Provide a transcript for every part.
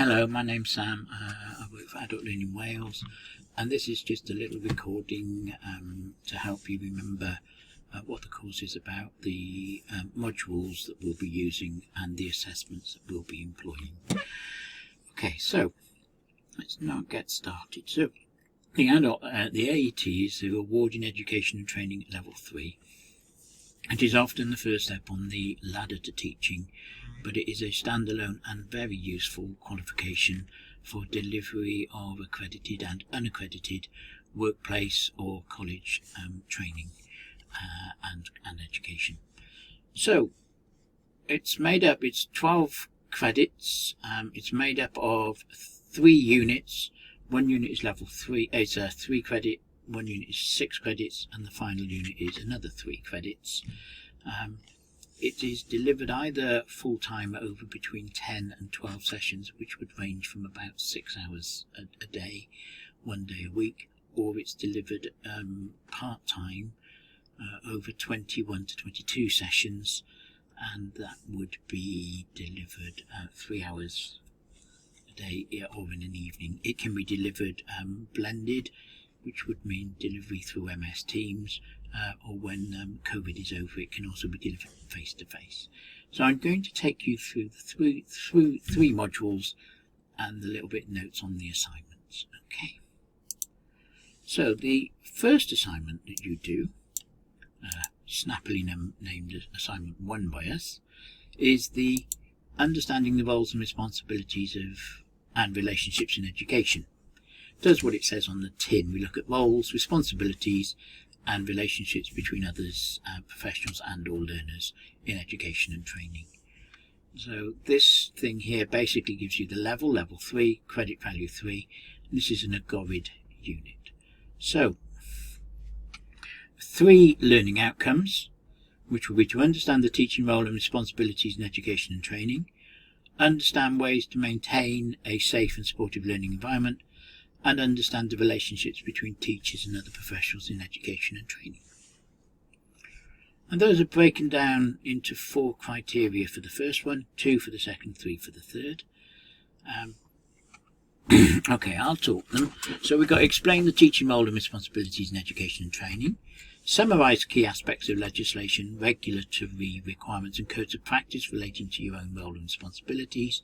Hello, my name's Sam. I work for Adult Learning Wales, and this is just a little recording to help you remember what the course is about, the modules that we'll be using, and the assessments that we'll be employing. Okay, so let's now get started. So the AET is the Award in Education and Training at Level 3. It is often the first step on the ladder to teaching, but it is a standalone and very useful qualification for delivery of accredited and unaccredited workplace or college training and education. So it's 12 credits. It's made up of 3 units. One unit is level 3, it's a 3 credit, one unit is 6 credits, and the final unit is another 3 credits. It is delivered either full-time over between 10 and 12 sessions, which would range from about 6 hours a day, 1 day a week, or it's delivered part-time over 21 to 22 sessions, and that would be delivered 3 hours a day or in an evening. It can be delivered blended, which would mean delivery through MS Teams, or when COVID is over, it can also be delivered face-to-face. So I'm going to take you through the three modules and a little bit notes on the assignments. Okay. So the first assignment that you do, snappily named assignment 1 by us, is the understanding the roles and responsibilities and relationships in education. It does what it says on the tin. We look at roles, responsibilities, and relationships between others, professionals and or learners in education and training. So this thing here basically gives you the level 3, credit value 3, and this is an agorid unit. So 3 learning outcomes, which will be to understand the teaching role and responsibilities in education and training, understand ways to maintain a safe and supportive learning environment, and understand the relationships between teachers and other professionals in education and training. And those are broken down into 4 criteria for the first one, 2 for the second, 3 for the third. Okay, I'll talk them. So we've got to explain the teaching role and responsibilities in education and training, summarise key aspects of legislation, regulatory requirements and codes of practice relating to your own role and responsibilities,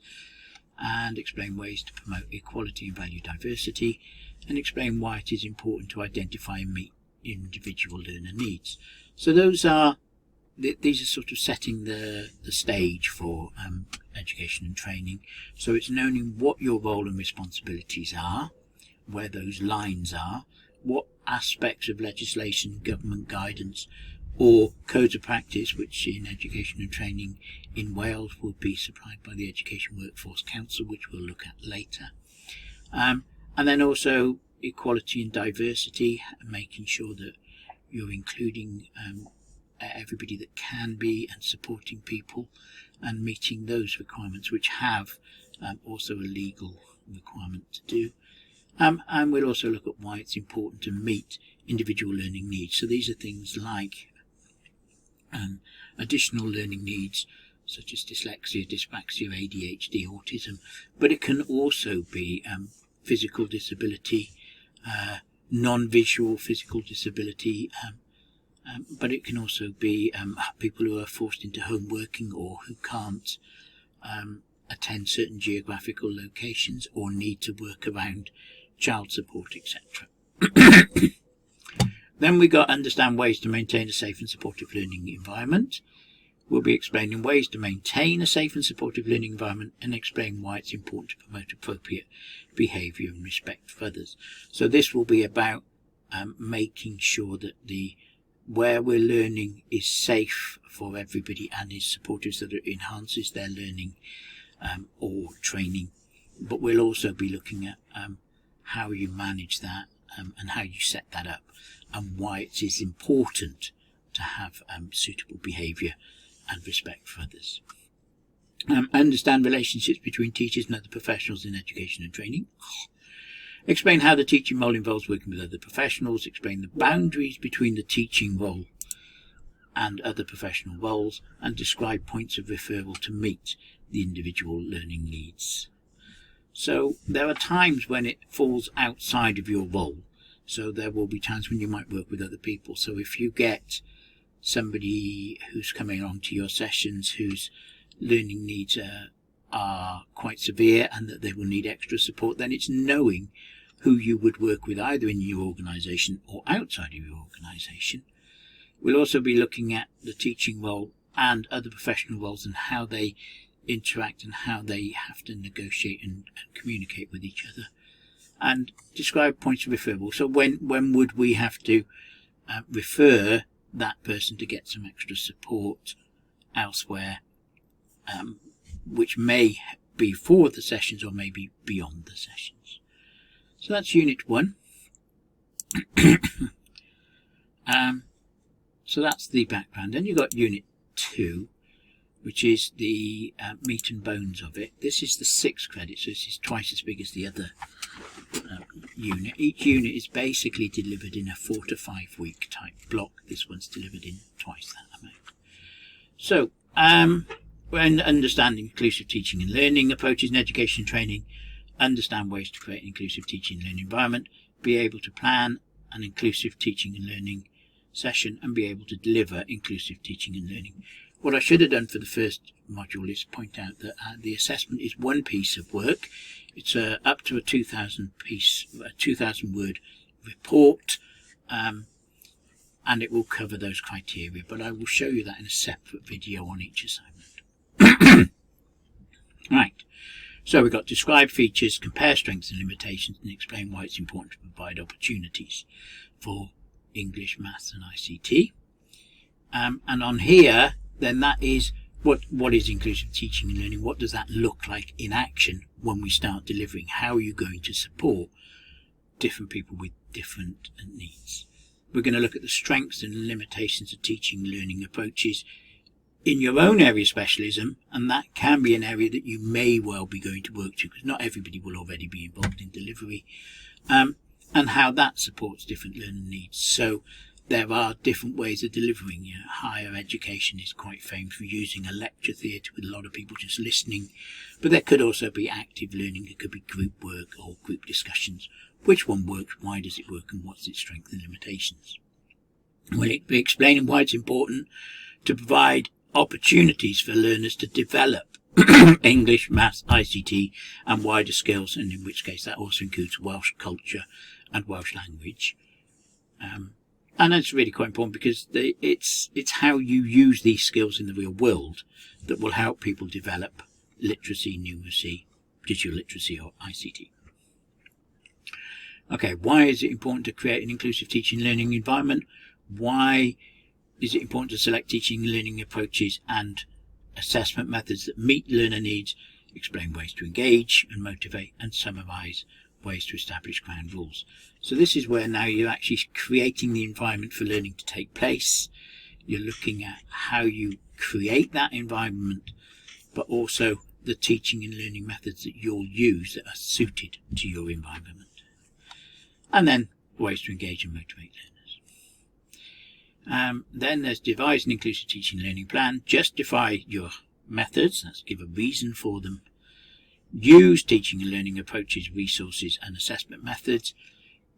and explain ways to promote equality and value diversity, and explain why it is important to identify and meet individual learner needs. So these are sort of setting the stage for education and training. So it's knowing what your role and responsibilities are, where those lines are, what aspects of legislation, government guidance or codes of practice, which in education and training in Wales would be supplied by the Education Workforce Council, which we'll look at later. And then also equality and diversity, making sure that you're including everybody that can be and supporting people and meeting those requirements, which have also a legal requirement to do. And we'll also look at why it's important to meet individual learning needs. So these are things like additional learning needs such as dyslexia, dyspraxia, ADHD, autism, but it can also be physical disability, non-visual physical disability, but it can also be people who are forced into home working or who can't attend certain geographical locations or need to work around child support, etc. Then we got understand ways to maintain a safe and supportive learning environment. We'll be explaining ways to maintain a safe and supportive learning environment and explain why it's important to promote appropriate behaviour and respect for others. So this will be about making sure that where we're learning is safe for everybody and is supportive so that it enhances their learning or training. But we'll also be looking at how you manage that and how you set that up, and why it is important to have suitable behaviour and respect for others. Understand relationships between teachers and other professionals in education and training. Explain how the teaching role involves working with other professionals. Explain the boundaries between the teaching role and other professional roles, and describe points of referral to meet the individual learning needs. So there are times when it falls outside of your role. So there will be times when you might work with other people. So if you get somebody who's coming along to your sessions whose learning needs are quite severe and that they will need extra support, then it's knowing who you would work with either in your organisation or outside of your organisation. We'll also be looking at the teaching role and other professional roles and how they interact and how they have to negotiate and communicate with each other, and describe points of referral. So when would we have to refer that person to get some extra support elsewhere, which may be for the sessions or maybe beyond the sessions. So that's Unit 1. So that's the background. Then you've got Unit 2, which is the meat and bones of it. This is the 6 credits, so this is twice as big as the other unit. Each unit is basically delivered in a 4 to 5 week type block. This one's delivered in twice that amount. So, when understanding inclusive teaching and learning approaches in education and training, understand ways to create an inclusive teaching and learning environment, be able to plan an inclusive teaching and learning session, and be able to deliver inclusive teaching and learning. What I should have done for the first module is point out that the assessment is one piece of work. It's up to a 2,000 word report, and it will cover those criteria, but I will show you that in a separate video on each assignment. Right, so we've got describe features, compare strengths and limitations, and explain why it's important to provide opportunities for English, Maths and ICT. And on here, then that is what is inclusive teaching and learning. What does that look like in action when we start delivering? How are you going to support different people with different needs? We're going to look at the strengths and limitations of teaching and learning approaches in your own area of specialism, and that can be an area that you may well be going to work to, because not everybody will already be involved in delivery, and how that supports different learning needs. So there are different ways of delivering. Higher education is quite famous for using a lecture theatre with a lot of people just listening, but there could also be active learning. It could be group work or group discussions. Which one works, why does it work, and what's its strengths and limitations? We'll be explaining why it's important to provide opportunities for learners to develop English, Maths, ICT and wider skills, and in which case that also includes Welsh culture and Welsh language. And that's really quite important, because it's how you use these skills in the real world that will help people develop literacy, numeracy, digital literacy or ICT. Okay, why is it important to create an inclusive teaching and learning environment? Why is it important to select teaching and learning approaches and assessment methods that meet learner needs, explain ways to engage and motivate, and summarise ways to establish ground rules? So this is where now you're actually creating the environment for learning to take place. You're looking at how you create that environment, but also the teaching and learning methods that you'll use that are suited to your environment. And then ways to engage and motivate learners. Then there's devise an inclusive teaching and learning plan. Justify your methods, that's give a reason for them. Use teaching and learning approaches, resources and assessment methods.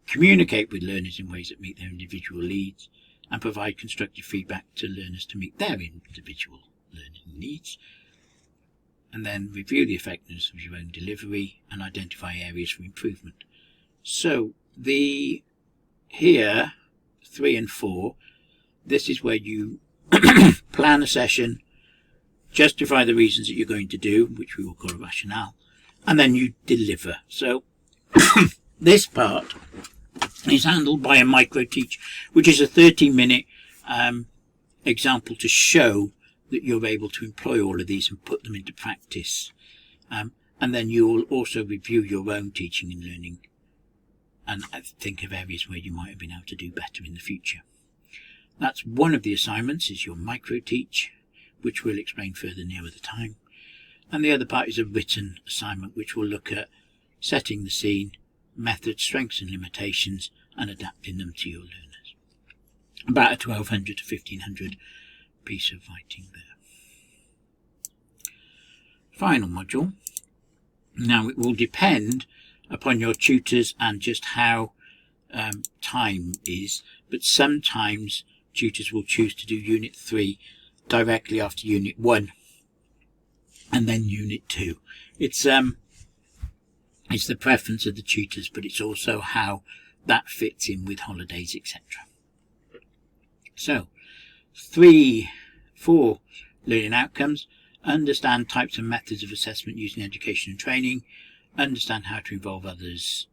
Communicate with learners in ways that meet their individual needs, and provide constructive feedback to learners to meet their individual learning needs. And then review the effectiveness of your own delivery and identify areas for improvement. So here 3 and 4, this is where you plan a session, justify the reasons that you're going to do, which we will call a rationale, and then you deliver. So this part is handled by a micro teach, which is a 30-minute example to show that you're able to employ all of these and put them into practice. And then you will also review your own teaching and learning and think of areas where you might have been able to do better in the future. That's one of the assignments, is your micro teach, which we'll explain further nearer the time. And the other part is a written assignment, which will look at setting the scene, methods, strengths and limitations, and adapting them to your learners. About a 1200 to 1500 piece of writing there. Final module, Now it will depend upon your tutors and just how time is, but sometimes tutors will choose to do Unit 3 directly after Unit 1 and then Unit 2. It's the preference of the tutors, but it's also how that fits in with holidays, etc. So 4 learning outcomes: understand types and methods of assessment used in education and training, understand how to involve others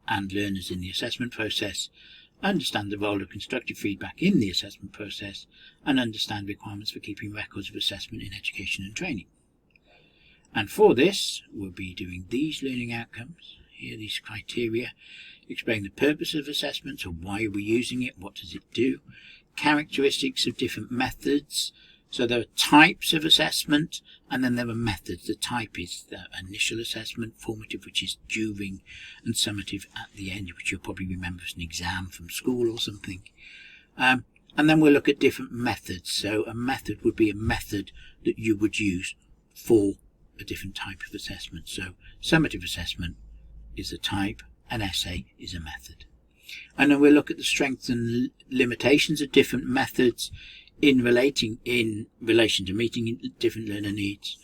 and learners in the assessment process, understand the role of constructive feedback in the assessment process, and understand requirements for keeping records of assessment in education and training. And for this, we'll be doing these learning outcomes, here, these criteria: explain the purpose of assessment, so why are we using it, what does it do, characteristics of different methods. So there are types of assessment, and then there are methods. The type is the initial assessment, formative, which is during, and summative at the end, which you'll probably remember as an exam from school or something. And then we'll look at different methods. So a method would be a method that you would use for a different type of assessment. So summative assessment is a type, an essay is a method. And then we'll look at the strengths and limitations of different methods in relation to meeting different learner needs,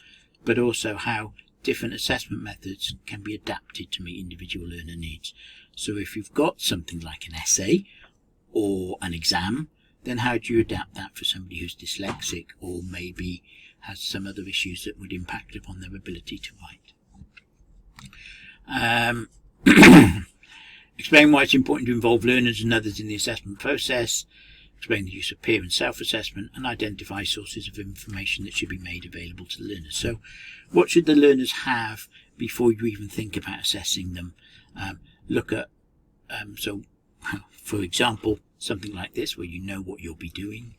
but also how different assessment methods can be adapted to meet individual learner needs. So if you've got something like an essay or an exam, then how do you adapt that for somebody who's dyslexic or maybe has some other issues that would impact upon their ability to write? Explain why it's important to involve learners and others in the assessment process. Explain the use of peer and self-assessment, and identify sources of information that should be made available to the learners. So what should the learners have before you even think about assessing them? Look at, for example, something like this where you know what you'll be doing.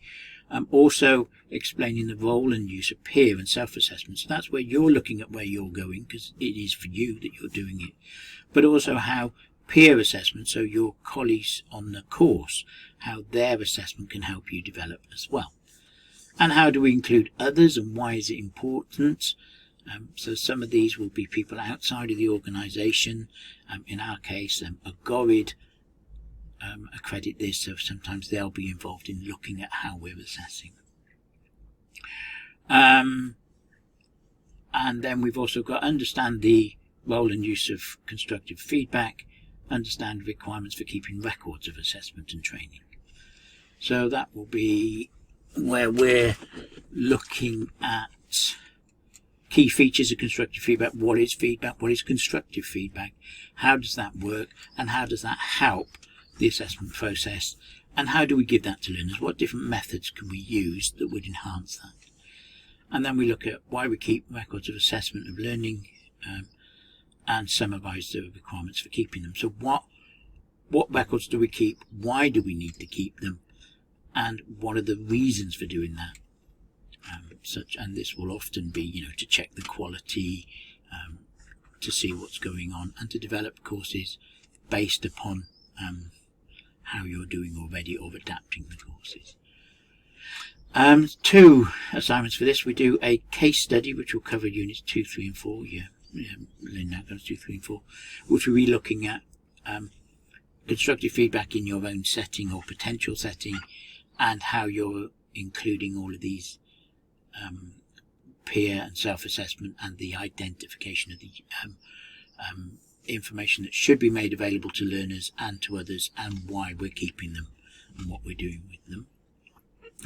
Also explaining the role and use of peer and self-assessment. So that's where you're looking at where you're going, because it is for you that you're doing it. But also how peer assessment, so your colleagues on the course, how their assessment can help you develop as well. And how do we include others, and why is it important? So some of these will be people outside of the organisation. In our case, AGORID accredit this, so sometimes they'll be involved in looking at how we're assessing. And then we've also got understand the role and use of constructive feedback, understand requirements for keeping records of assessment and training. So that will be where we're looking at key features of constructive feedback. What is feedback? What is constructive feedback? How does that work? And how does that help the assessment process? And how do we give that to learners? What different methods can we use that would enhance that? And then we look at why we keep records of assessment of learning, and summarise the requirements for keeping them. So what records do we keep? Why do we need to keep them? And what are the reasons for doing that? And this will often be, to check the quality, to see what's going on, and to develop courses based upon how you're doing already, or adapting the courses. 2 assignments for this. We do a case study which will cover units 2, 3 and 4. Learning outcomes 2, 3 and 4, which will be looking at constructive feedback in your own setting or potential setting, and how you're including all of these peer and self-assessment, and the identification of the information that should be made available to learners and to others, and why we're keeping them and what we're doing with them.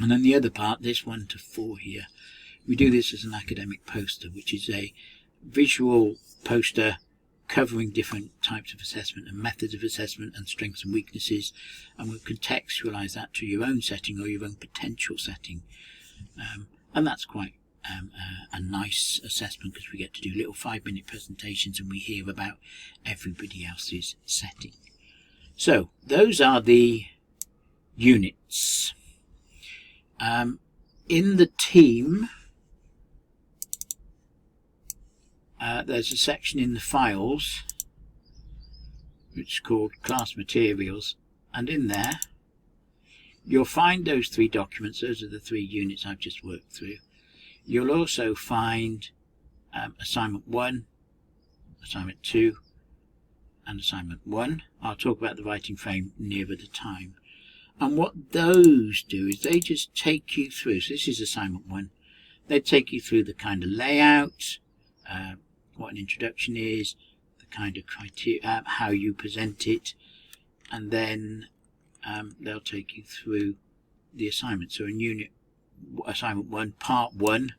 And then the other part, this 1 to 4 here, we do this as an academic poster, which is a visual poster covering different types of assessment and methods of assessment and strengths and weaknesses, and we'll contextualise that to your own setting or your own potential setting. And that's quite a nice assessment, because we get to do little 5-minute presentations and we hear about everybody else's setting. So those are the units. In the team, there's a section in the files which is called class materials, and in there you'll find those 3 documents. Those are the 3 units I've just worked through. You'll also find assignment 1, assignment 2 and assignment 1. I'll talk about the writing frame nearer the time. And what those do is they just take you through. So this is assignment 1. They take you through the kind of layout, what an introduction is, the kind of criteria, how you present it, and then they'll take you through the assignment. So in assignment 1, part 1,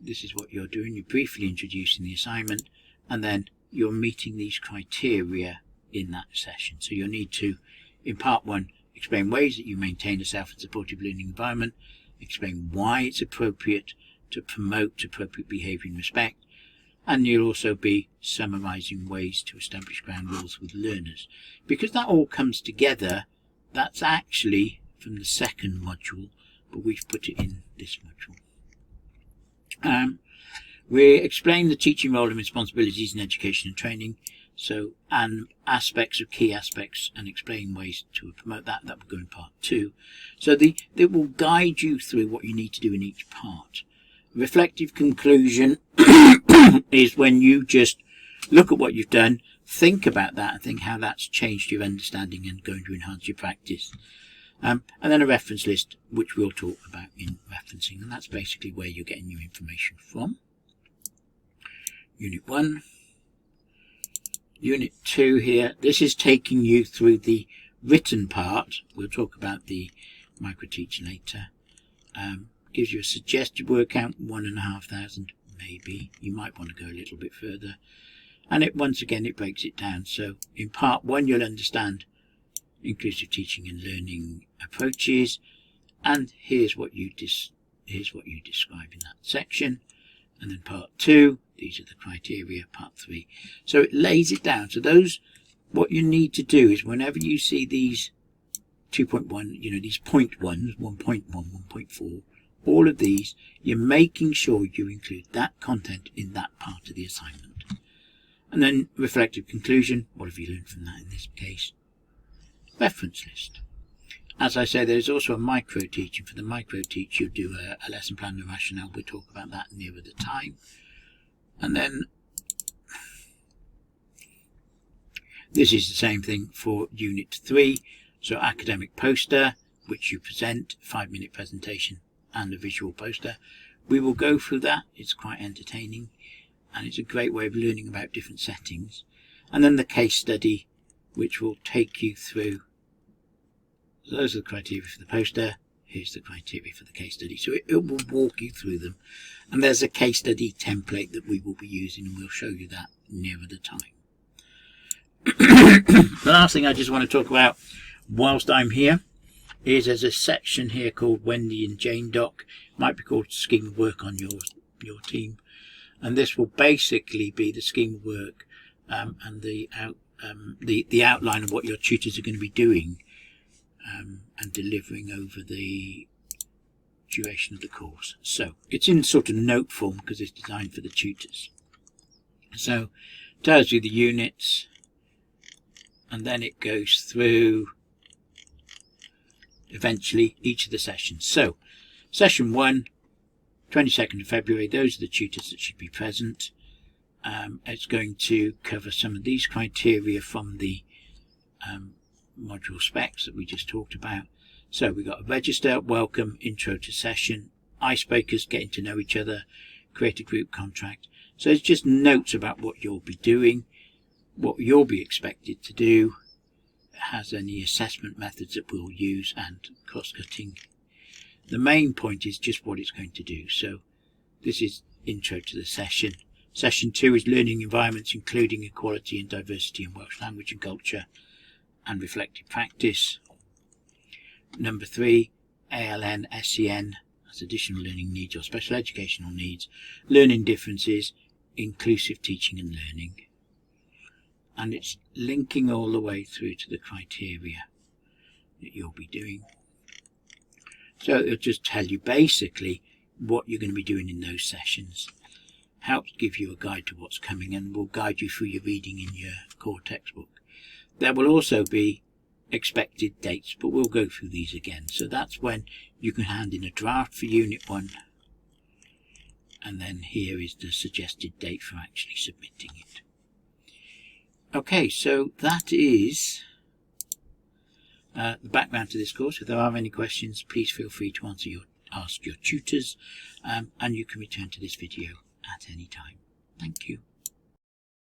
this is what you're doing. You're briefly introducing the assignment, and then you're meeting these criteria in that session. So you'll need to, in part 1, explain ways that you maintain a safe and supportive learning environment, explain why it's appropriate to promote appropriate behaviour and respect, and you'll also be summarising ways to establish ground rules with learners. Because that all comes together, that's actually from the second module, but we've put it in this module. We explain the teaching role and responsibilities in education and training, and aspects of key aspects, and explain ways to promote that. That will go in part 2. So it will guide you through what you need to do in each part. Reflective conclusion is when you just look at what you've done, think about that, and think how that's changed your understanding and going to enhance your practice. And then a reference list, which we'll talk about in referencing, and that's basically where you're getting your information from. Unit 1. Unit 2 here, this is taking you through the written part. We'll talk about the micro-teach later. Gives you a suggested word count, 1,500 maybe. You might want to go a little bit further. And once again, it breaks it down. So in part 1, you'll understand inclusive teaching and learning approaches. And here's what you describe in that section. And then part 2, these are the criteria, part 3. So it lays it down. So what you need to do is whenever you see these 2.1, these point ones, 1.1, 1.4, all of these, you're making sure you include that content in that part of the assignment. And then reflective conclusion, what have you learned from that in this case? Reference list. As I say, there's also a micro-teach, and for the micro-teach you'll do a lesson plan and rationale. We'll talk about that nearer the time. And then this is the same thing for Unit 3. So academic poster, which you present, 5-minute presentation and a visual poster. We will go through that. It's quite entertaining and it's a great way of learning about different settings. And then the case study, which will take you through. So those are the criteria for the poster. Here's the criteria for the case study. So it will walk you through them. And there's a case study template that we will be using, and we'll show you that nearer the time. The last thing I just want to talk about whilst I'm here is there's a section here called Wendy and Jane Doc. It might be called Scheme of Work on your team. And this will basically be the scheme of work and the outline of what your tutors are going to be doing and delivering over the duration of the course. So it's in sort of note form because it's designed for the tutors. So it tells you the units, and then it goes through eventually each of the sessions. So session 1, 22nd of February, those are the tutors that should be present. It's going to cover some of these criteria from the module specs that we just talked about. So we've got a register, welcome, intro to session, icebreakers, getting to know each other, create a group contract. So it's just notes about what you'll be doing, what you'll be expected to do. It has any assessment methods that we'll use and cross-cutting. The main point is just what it's going to do. So this is intro to the session. Session 2 is learning environments including equality and diversity in Welsh language and culture and reflective practice. Number 3, ALN, SEN, as additional learning needs or special educational needs, learning differences, inclusive teaching and learning. And it's linking all the way through to the criteria that you'll be doing. So it'll just tell you basically what you're going to be doing in those sessions. Helps give you a guide to what's coming and will guide you through your reading in your core textbook. There will also be expected dates, but we'll go through these again. So that's when you can hand in a draft for Unit 1. And then here is the suggested date for actually submitting it. Okay, so that is the background to this course. If there are any questions, please feel free to ask your tutors, and you can return to this video at any time. Thank you.